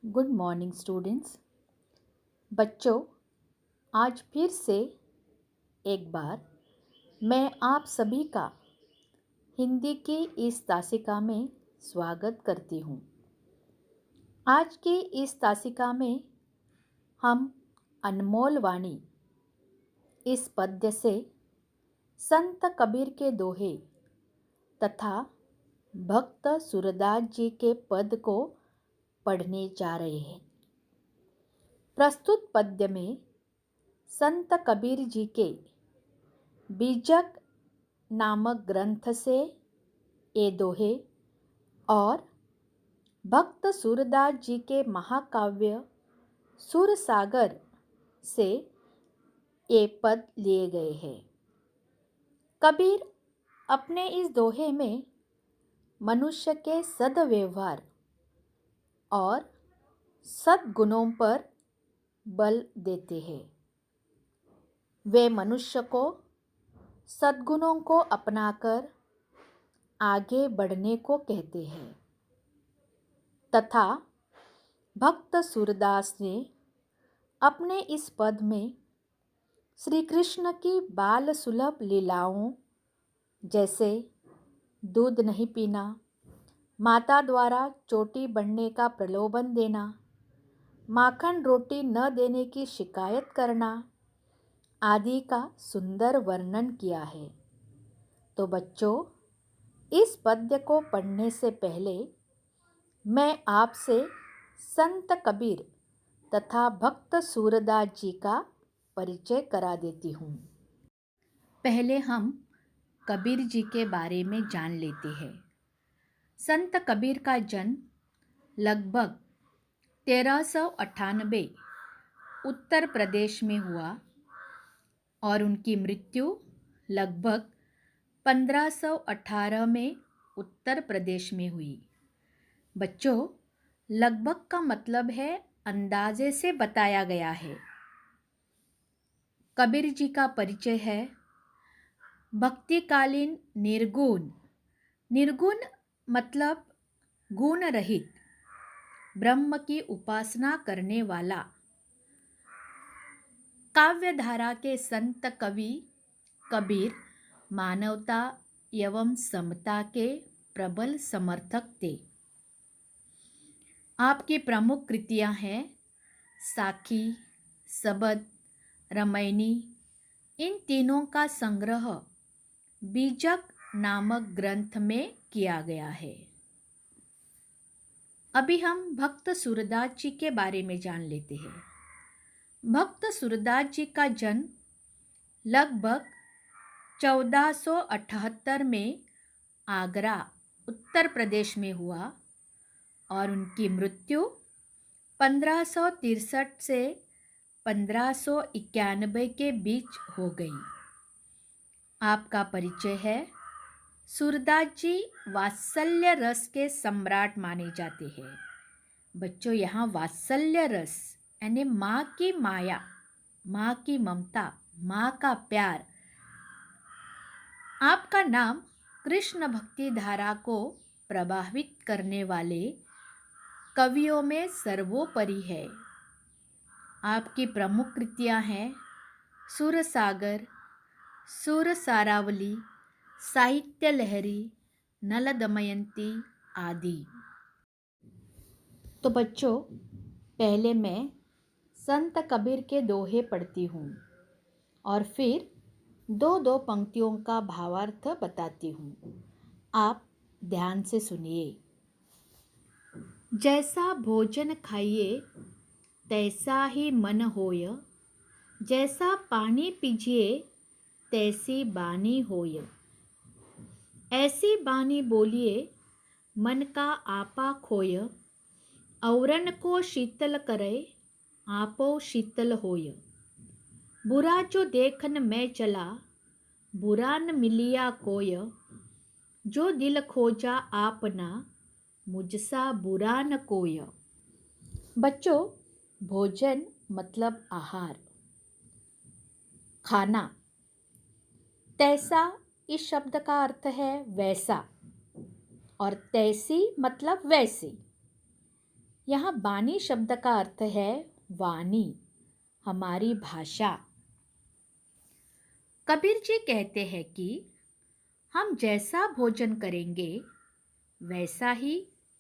Good morning students. बच्चों, आज फिर से एक बार मैं आप सभी का हिंदी की इस तासिका में स्वागत करती हूँ। आज की इस तासिका में हम अनमोल वाणी इस पद्य से संत कबीर के दोहे तथा भक्त सूरदास जी के पद को पढ़ने जा रहे हैं। प्रस्तुत पद्य में संत कबीर जी के बीजक नामक ग्रंथ से ये दोहे और भक्त सूरदास जी के महाकाव्य सुरसागर से ये पद लिए गए हैं। कबीर अपने इस दोहे में मनुष्य के सद्व्यवहार और सद्गुणों पर बल देते हैं। वे मनुष्य को सद्गुणों को अपनाकर आगे बढ़ने को कहते हैं तथा भक्त सूरदास ने अपने इस पद में श्री कृष्ण की बाल सुलभ लीलाओं जैसे दूध नहीं पीना, माता द्वारा चोटी बढ़ने का प्रलोभन देना, माखन रोटी न देने की शिकायत करना आदि का सुंदर वर्णन किया है। तो बच्चों, इस पद्य को पढ़ने से पहले मैं आपसे संत कबीर तथा भक्त सूरदास जी का परिचय करा देती हूँ। पहले हम कबीर जी के बारे में जान लेते हैं। संत कबीर का जन्म लगभग 1398 उत्तर प्रदेश में हुआ और उनकी मृत्यु लगभग 1518 में उत्तर प्रदेश में हुई। बच्चों, लगभग का मतलब है अंदाजे से बताया गया है। कबीर जी का परिचय है। भक्तिकालीन निर्गुण, निर्गुण मतलब गुण रहित, ब्रह्म की उपासना करने वाला। काव्यधारा के संत कवि कबीर मानवता एवं समता के प्रबल समर्थक थे। आपकी प्रमुख कृतियां हैं साखी, सबद, रामायणी। इन तीनों का संग्रह बीजक नामक ग्रंथ में किया गया है। अभी हम भक्त सूरदास जी के बारे में जान लेते हैं। भक्त सूरदास जी का जन्म लगभग 1478 में आगरा, उत्तर प्रदेश में हुआ और उनकी मृत्यु 1563 से 1591 के बीच हो गई। आपका परिचय है। सूरदास जी वात्सल्य रस के सम्राट माने जाते हैं। बच्चों, यहाँ वात्सल्य रस यानी माँ की माया, माँ की ममता, माँ का प्यार। आपका नाम कृष्ण भक्ति धारा को प्रभावित करने वाले कवियों में सर्वोपरि है। आपकी प्रमुख कृतियाँ हैं सुरसागर, सुरसारावली, साहित्य लहरी, नल दमयंती आदि। तो बच्चों, पहले मैं संत कबीर के दोहे पढ़ती हूँ और फिर दो दो पंक्तियों का भावार्थ बताती हूँ। आप ध्यान से सुनिए। जैसा भोजन खाइए तैसा ही मन होय, जैसा पानी पीजिए तैसी बानी होय। ऐसी बानी बोलिए मन का आपा खोय, औरन को शीतल करे आपो शीतल होय। बुरा जो देखन में चला बुरा न मिलिया कोय, जो दिल खोजा आपना मुझसा बुरा न कोय। बच्चों, भोजन मतलब आहार, खाना। तैसा इस शब्द का अर्थ है वैसा और तैसी मतलब वैसी। यहाँ बानी शब्द का अर्थ है वाणी, हमारी भाषा। कबीर जी कहते हैं कि हम जैसा भोजन करेंगे वैसा ही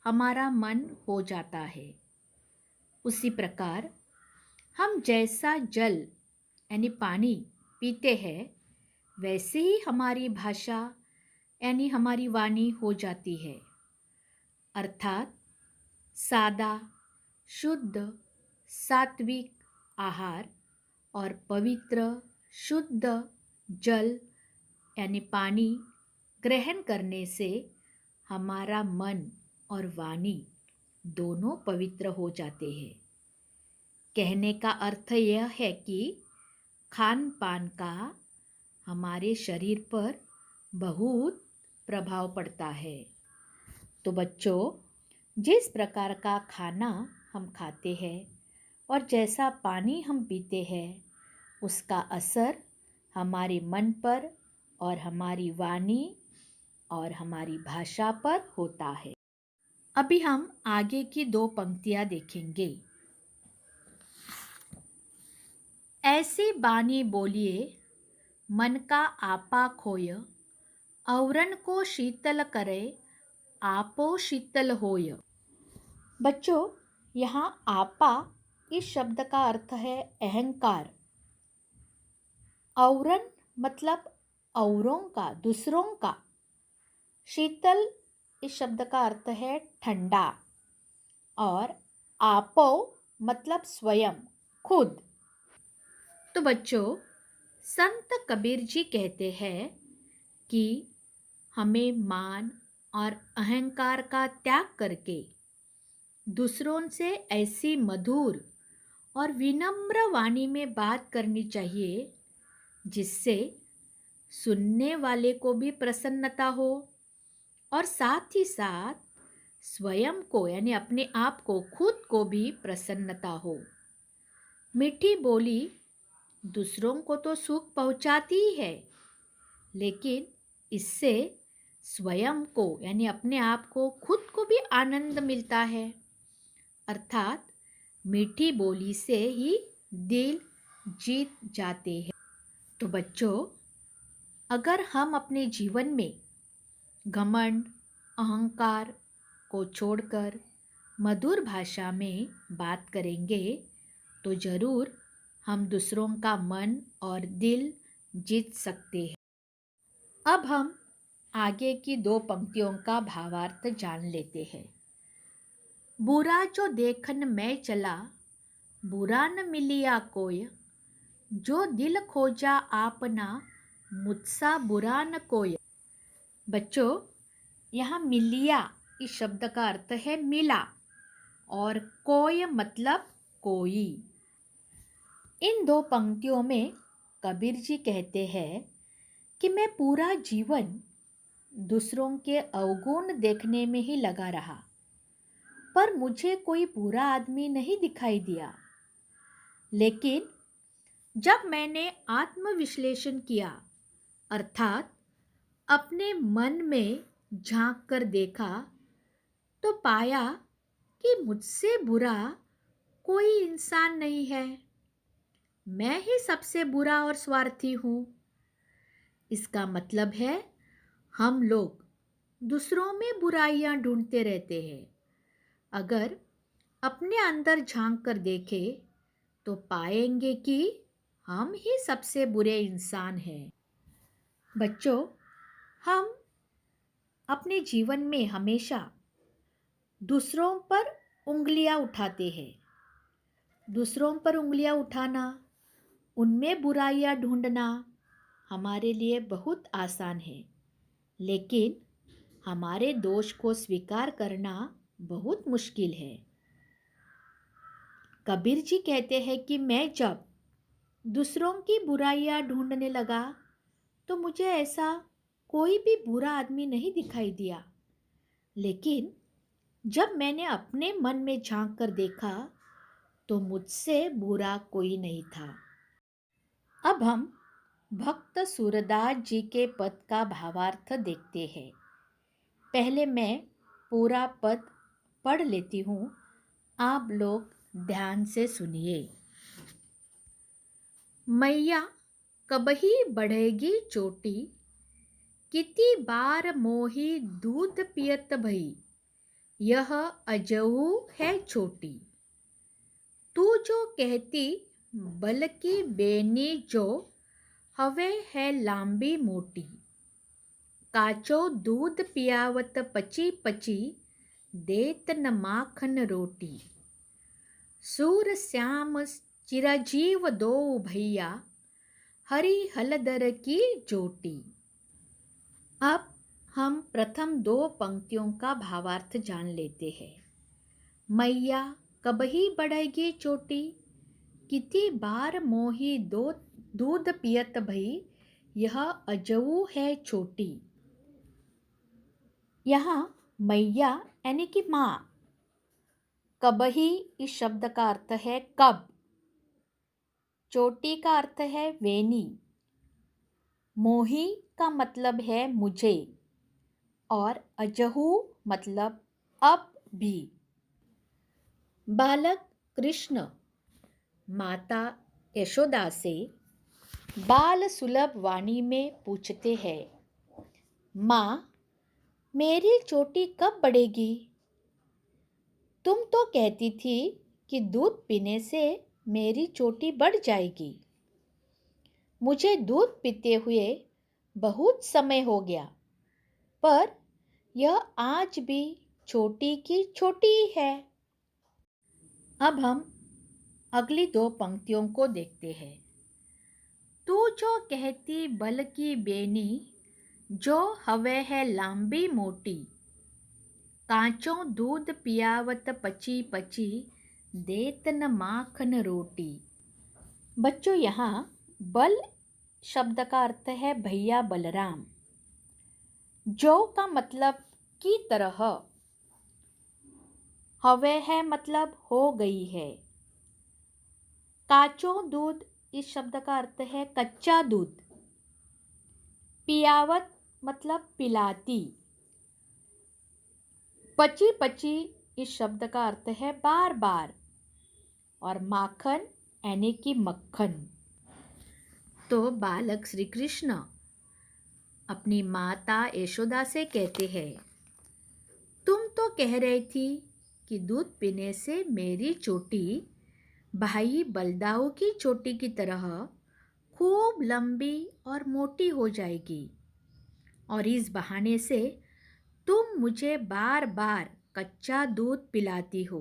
हमारा मन हो जाता है। उसी प्रकार हम जैसा जल यानी पानी पीते हैं वैसे ही हमारी भाषा यानी हमारी वाणी हो जाती है। अर्थात सादा, शुद्ध, सात्विक आहार और पवित्र शुद्ध जल यानी पानी ग्रहण करने से हमारा मन और वाणी दोनों पवित्र हो जाते हैं। कहने का अर्थ यह है कि खान पान का हमारे शरीर पर बहुत प्रभाव पड़ता है। तो बच्चों, जिस प्रकार का खाना हम खाते हैं और जैसा पानी हम पीते हैं उसका असर हमारे मन पर और हमारी वाणी और हमारी भाषा पर होता है। अभी हम आगे की 2 पंक्तियां देखेंगे। ऐसी बानी बोलिए मन का आपा खोय, औरन को शीतल करे आपो शीतल होय। बच्चों, यहाँ आपा इस शब्द का अर्थ है अहंकार। औरन मतलब औरों का, दूसरों का। शीतल इस शब्द का अर्थ है ठंडा। और आपो मतलब स्वयं, खुद। तो बच्चों, संत कबीर जी कहते हैं कि हमें मान और अहंकार का त्याग करके दूसरों से ऐसी मधुर और विनम्र वाणी में बात करनी चाहिए जिससे सुनने वाले को भी प्रसन्नता हो और साथ ही साथ स्वयं को यानी अपने आप को, खुद को भी प्रसन्नता हो। मीठी बोली दूसरों को तो सुख पहुंचाती ही है, लेकिन इससे स्वयं को यानी अपने आप को, खुद को भी आनंद मिलता है। अर्थात मीठी बोली से ही दिल जीत जाते हैं। तो बच्चों, अगर हम अपने जीवन में घमंड, अहंकार को छोड़कर मधुर भाषा में बात करेंगे तो जरूर हम दूसरों का मन और दिल जीत सकते हैं। अब हम आगे की 2 पंक्तियों का भावार्थ जान लेते हैं। बुरा जो देखन मैं चला, बुरा न मिलिया कोय, जो दिल खोजा आपना, मुझसा बुरा न कोय। बच्चों, यहाँ मिलिया इस शब्द का अर्थ है मिला और कोय मतलब कोई। इन 2 पंक्तियों में कबीर जी कहते हैं कि मैं पूरा जीवन दूसरों के अवगुण देखने में ही लगा रहा, पर मुझे कोई बुरा आदमी नहीं दिखाई दिया। लेकिन जब मैंने आत्मविश्लेषण किया, अर्थात अपने मन में झांक कर देखा, तो पाया कि मुझसे बुरा कोई इंसान नहीं है। मैं ही सबसे बुरा और स्वार्थी हूँ। इसका मतलब है हम लोग दूसरों में बुराइयां ढूंढते रहते हैं। अगर अपने अंदर झांक कर देखें तो पाएंगे कि हम ही सबसे बुरे इंसान हैं। बच्चों, हम अपने जीवन में हमेशा दूसरों पर उंगलियां उठाते हैं। दूसरों पर उंगलियां उठाना, उनमें बुराइयां ढूंढना हमारे लिए बहुत आसान है, लेकिन हमारे दोष को स्वीकार करना बहुत मुश्किल है। कबीर जी कहते हैं कि मैं जब दूसरों की बुराइयां ढूंढने लगा तो मुझे ऐसा कोई भी बुरा आदमी नहीं दिखाई दिया, लेकिन जब मैंने अपने मन में झांक कर देखा तो मुझसे बुरा कोई नहीं था। अब हम भक्त सूरदास जी के पद का भावार्थ देखते हैं। पहले मैं पूरा पद पढ़ लेती हूँ, आप लोग ध्यान से सुनिए। मैया कबही बढ़ेगी चोटी, किती बार मोही दूध पियत भई, यह अजहू है छोटी। तू जो कहती बल्कि बेनी जो, हवे है लांबी मोटी। काचो दूध पियावत पची पची, देत न माखन रोटी। सूर श्याम चिरजीव दो भैया, हरि हलदर की जोटी। अब हम प्रथम दो पंक्तियों का भावार्थ जान लेते हैं। मैया कबही बढ़ेगी चोटी, किती बार मोही दो दूध पियत भई, यह अजऊ है छोटी। यहाँ मैया यानी कि माँ, कबही इस शब्द का अर्थ है कब, चोटी का अर्थ है वेनी, मोही का मतलब है मुझे, और अजहू मतलब अब भी। बालक कृष्ण माता यशोदा से बाल सुलभ वाणी में पूछते हैं, माँ मेरी चोटी कब बढ़ेगी? तुम तो कहती थी कि दूध पीने से मेरी चोटी बढ़ जाएगी। मुझे दूध पीते हुए बहुत समय हो गया, पर यह आज भी छोटी की छोटी ही है। अब हम अगली दो पंक्तियों को देखते हैं। तू जो कहती बल की बेनी, जो हवे है लांबी मोटी। कांचों दूध पियावत पची पची, देत न माखन रोटी। बच्चों यहाँ बल शब्द का अर्थ है भैया बलराम। जो का मतलब की तरह, हवे है मतलब हो गई है। काचो दूध इस शब्द का अर्थ है कच्चा दूध। पियावत मतलब पिलाती। पची पची इस शब्द का अर्थ है बार बार, और माखन यानी कि मक्खन। तो बालक श्री कृष्ण अपनी माता यशोदा से कहते हैं, तुम तो कह रही थी कि दूध पीने से मेरी चोटी भाई बलदाऊ की चोटी की तरह खूब लंबी और मोटी हो जाएगी, और इस बहाने से तुम मुझे बार बार कच्चा दूध पिलाती हो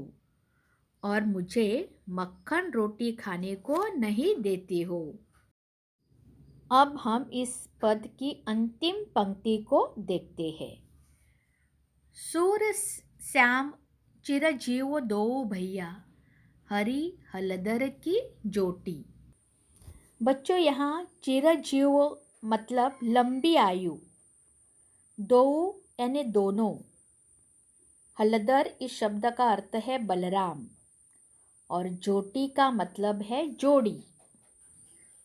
और मुझे मक्खन रोटी खाने को नहीं देती हो। अब हम इस पद की अंतिम पंक्ति को देखते हैं। सूर श्याम चिरजीव दो भैया, हरि हलदर की जोटी। बच्चों यहाँ चिरजीव मतलब लंबी आयु, दो यानी दोनों, हलदर इस शब्द का अर्थ है बलराम, और जोटी का मतलब है जोड़ी।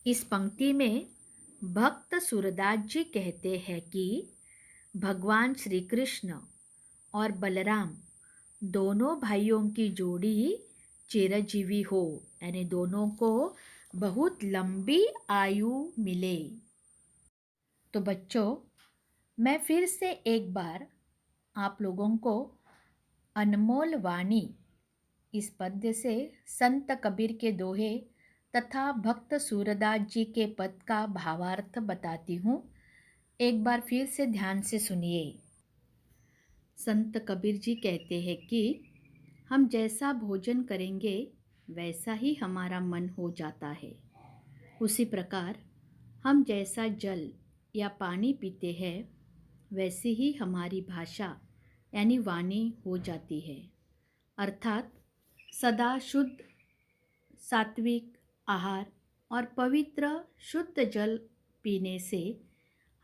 इस पंक्ति में भक्त सूरदास जी कहते हैं कि भगवान श्री कृष्ण और बलराम दोनों भाइयों की जोड़ी चिरजीवी हो, यानी दोनों को बहुत लंबी आयु मिले। तो बच्चों, मैं फिर से एक बार आप लोगों को अनमोल वाणी इस पद्य से संत कबीर के दोहे तथा भक्त सूरदास जी के पद का भावार्थ बताती हूँ। एक बार फिर से ध्यान से सुनिए। संत कबीर जी कहते हैं कि हम जैसा भोजन करेंगे वैसा ही हमारा मन हो जाता है। उसी प्रकार हम जैसा जल या पानी पीते हैं वैसी ही हमारी भाषा यानी वाणी हो जाती है। अर्थात सदा शुद्ध सात्विक आहार और पवित्र शुद्ध जल पीने से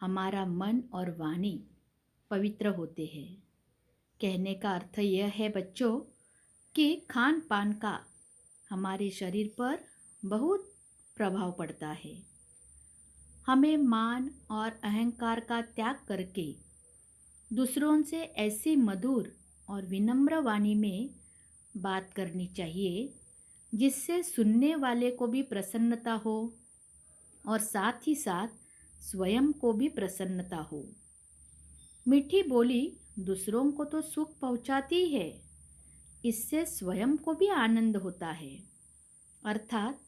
हमारा मन और वाणी पवित्र होते हैं। कहने का अर्थ यह है बच्चों कि खान पान का हमारे शरीर पर बहुत प्रभाव पड़ता है। हमें मान और अहंकार का त्याग करके दूसरों से ऐसी मधुर और विनम्र वाणी में बात करनी चाहिए जिससे सुनने वाले को भी प्रसन्नता हो और साथ ही साथ स्वयं को भी प्रसन्नता हो। मीठी बोली दूसरों को तो सुख पहुंचाती है, इससे स्वयं को भी आनंद होता है। अर्थात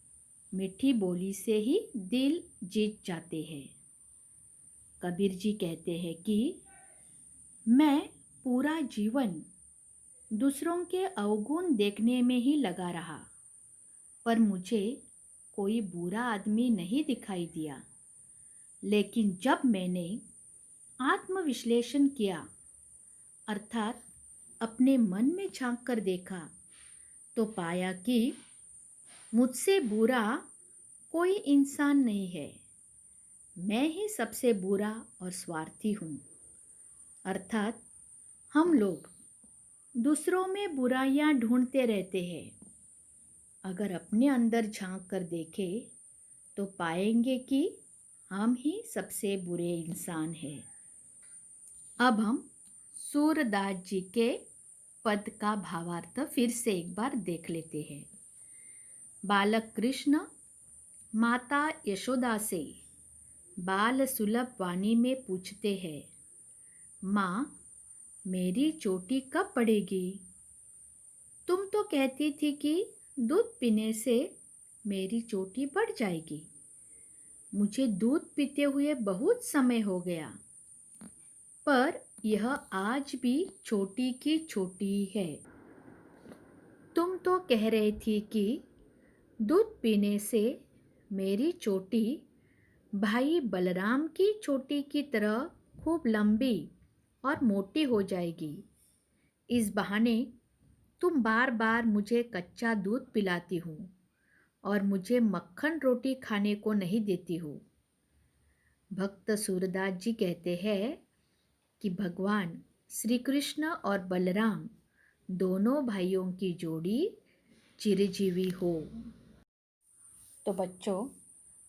मीठी बोली से ही दिल जीत जाते हैं। कबीर जी कहते हैं कि मैं पूरा जीवन दूसरों के अवगुण देखने में ही लगा रहा, पर मुझे कोई बुरा आदमी नहीं दिखाई दिया। लेकिन जब मैंने आत्मविश्लेषण किया, अर्थात अपने मन में झांक कर देखा, तो पाया कि मुझसे बुरा कोई इंसान नहीं है। मैं ही सबसे बुरा और स्वार्थी हूँ। अर्थात हम लोग दूसरों में बुराइयां ढूंढते रहते हैं। अगर अपने अंदर झांक कर देखें तो पाएंगे कि हम ही सबसे बुरे इंसान हैं। अब हम सूरदास जी के पद का भावार्थ फिर से एक बार देख लेते हैं। बालक कृष्ण माता यशोदा से बाल सुलभ वाणी में पूछते हैं, माँ मेरी चोटी कब पड़ेगी? तुम तो कहती थी कि दूध पीने से मेरी चोटी बढ़ जाएगी। मुझे दूध पीते हुए बहुत समय हो गया, पर यह आज भी छोटी की छोटी है। तुम तो कह रही थी कि दूध पीने से मेरी चोटी भाई बलराम की चोटी की तरह खूब लंबी और मोटी हो जाएगी। इस बहाने तुम बार बार मुझे कच्चा दूध पिलाती हो और मुझे मक्खन रोटी खाने को नहीं देती हो। भक्त सूरदास जी कहते हैं कि भगवान श्री कृष्ण और बलराम दोनों भाइयों की जोड़ी चिरजीवी हो। तो बच्चों,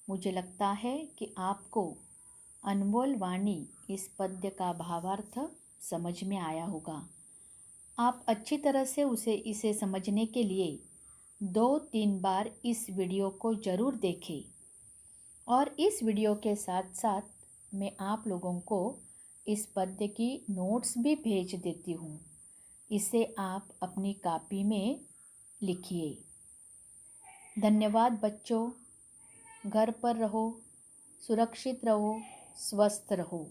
मुझे लगता है कि आपको अनमोल वाणी इस पद्य का भावार्थ समझ में आया होगा। आप अच्छी तरह से इसे समझने के लिए 2-3 बार इस वीडियो को ज़रूर देखें। और इस वीडियो के साथ साथ मैं आप लोगों को इस पद्य की नोट्स भी भेज देती हूँ। इसे आप अपनी कॉपी में लिखिए। धन्यवाद बच्चों। घर पर रहो, सुरक्षित रहो, स्वस्थ रहो।